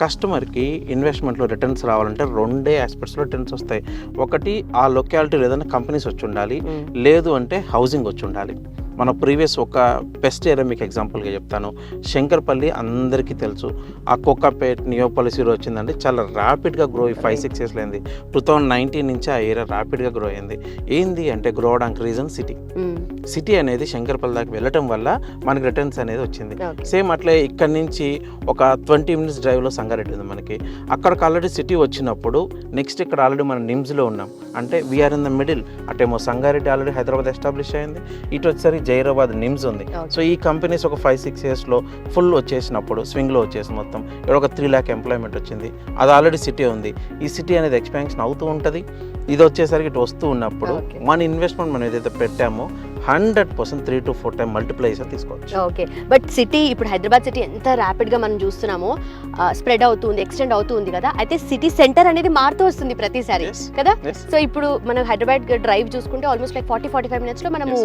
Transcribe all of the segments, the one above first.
కస్టమర్కి ఇన్వెస్ట్మెంట్లో రిటర్న్స్ రావాలంటే రెండే ఆస్పెక్ట్స్లో రిటర్న్స్ వస్తాయి. ఒకటి ఆ లొకాలిటీలో ఏదైనా కంపెనీస్ వచ్చి ఉండాలి, లేదు అంటే హౌసింగ్ వచ్చి ఉండాలి. మన ప్రీవియస్ ఒక బెస్ట్ ఏరియా మీకు ఎగ్జాంపుల్గా చెప్తాను. శంకర్పల్లి అందరికీ తెలుసు. ఆ కోకాపేట్ నియోపాలిస్ ఈరోజు వచ్చిందంటే చాలా ర్యాపిడ్గా గ్రో 5-6 ఇయర్స్లో అయింది. 2019 నుంచి ఆ ఏరియా ర్యాపిడ్గా గ్రో అయింది. ఏంది అంటే గ్రో అవడానికి రీజన్ సిటీ అనేది శంకర్పల్లి దాకా వెళ్ళటం వల్ల మనకి రిటర్న్స్ అనేది వచ్చింది. సేమ్ అట్లే ఇక్కడ నుంచి ఒక 20 minutes డ్రైవ్లో సంగారెడ్డి ఉంది మనకి. అక్కడికి ఆల్రెడీ సిటీ వచ్చినప్పుడు నెక్స్ట్ ఇక్కడ ఆల్రెడీ మనం నిమ్స్లో ఉన్నాం అంటే వీఆర్ ఇన్ ద మిడిల్. అటేమో సంగారెడ్డి ఆల్రెడీ హైదరాబాద్ ఎస్టాబ్లిష్ అయింది, ఇటు వచ్చేసరికి జైరాబాద్ నిమ్స్ ఉంది. సో ఈ కంపెనీస్ ఒక 5-6 ఇయర్స్లో ఫుల్ వచ్చేసినప్పుడు స్వింగ్లో వచ్చేసి మొత్తం ఇక్కడ ఒక 3 lakh ఎంప్లాయ్మెంట్ వచ్చింది. అది ఆల్రెడీ సిటీ ఉంది. ఈ సిటీ అనేది ఎక్స్పాన్షన్ అవుతూ ఉంటుంది. ఇది వచ్చేసరికి ఇటు వస్తూ ఉన్నప్పుడు మన ఇన్వెస్ట్మెంట్ మనం ఏదైతే పెట్టామో 100% 3 to 4 times మల్టిప్లైజర్ తీసుకోవచ్చు. ఓకే, బట్ సిటీ ఇప్పుడు హైదరాబాద్ సిటీ ఎంత ర్యాపిడ్గా మనం చూస్తున్నామో స్ప్రెడ్ అవుతుంది, ఎక్స్టెండ్ అవుతుంది కదా. అయితే సిటీ సెంటర్ అనేది మారుతూ వస్తుంది ప్రతిసారి కదా. సో ఇప్పుడు మనం హైదరాబాద్ డ్రైవ్ చూసుకుంటే ఆల్మోస్ట్ లైక్ 40-45 minutes లో మనము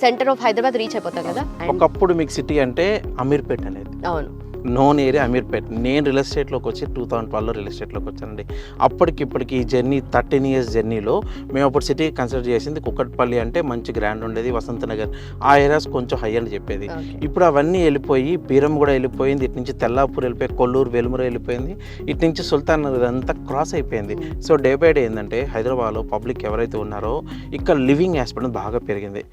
సెంటర్ ఆఫ్ హైదరాబాద్ రీచ్ అయిపోతాం కదా. ఒకప్పుడు మీకు సిటీ అంటే అమీర్పేట్ అనేది అవును, నోన్ ఏరియా అమీర్పేట్. నేను రియల్ ఎస్టేట్లోకి వచ్చి 2012లో రియల్ ఎస్టేట్లోకి వచ్చానండి. అప్పటికిప్పటికి ఈ జర్నీ 13 years జర్నీలో మేము అప్పుడు సిటీ కన్సిడర్ చేసింది కుక్కట్పల్లి అంటే మంచి గ్రాండ్ ఉండేది, వసంత నగర్ ఆ ఏరియాస్ కొంచెం హై అని చెప్పేది. ఇప్పుడు అవన్నీ వెళ్ళిపోయి బీరం కూడా వెళ్ళిపోయింది, ఇటు నుంచి తెల్లాపూర్ వెళ్ళిపోయి కొల్లూరు వెలుముర వెళ్ళిపోయింది, ఇటు నుంచి సుల్తాన్ నగర్ అంతా క్రాస్ అయిపోయింది. సో డే బై డే ఏంటంటే హైదరాబాద్లో పబ్లిక్ ఎవరైతే ఉన్నారో ఇక్కడ లివింగ్ ఆస్పెక్ట్ బాగా పెరిగింది.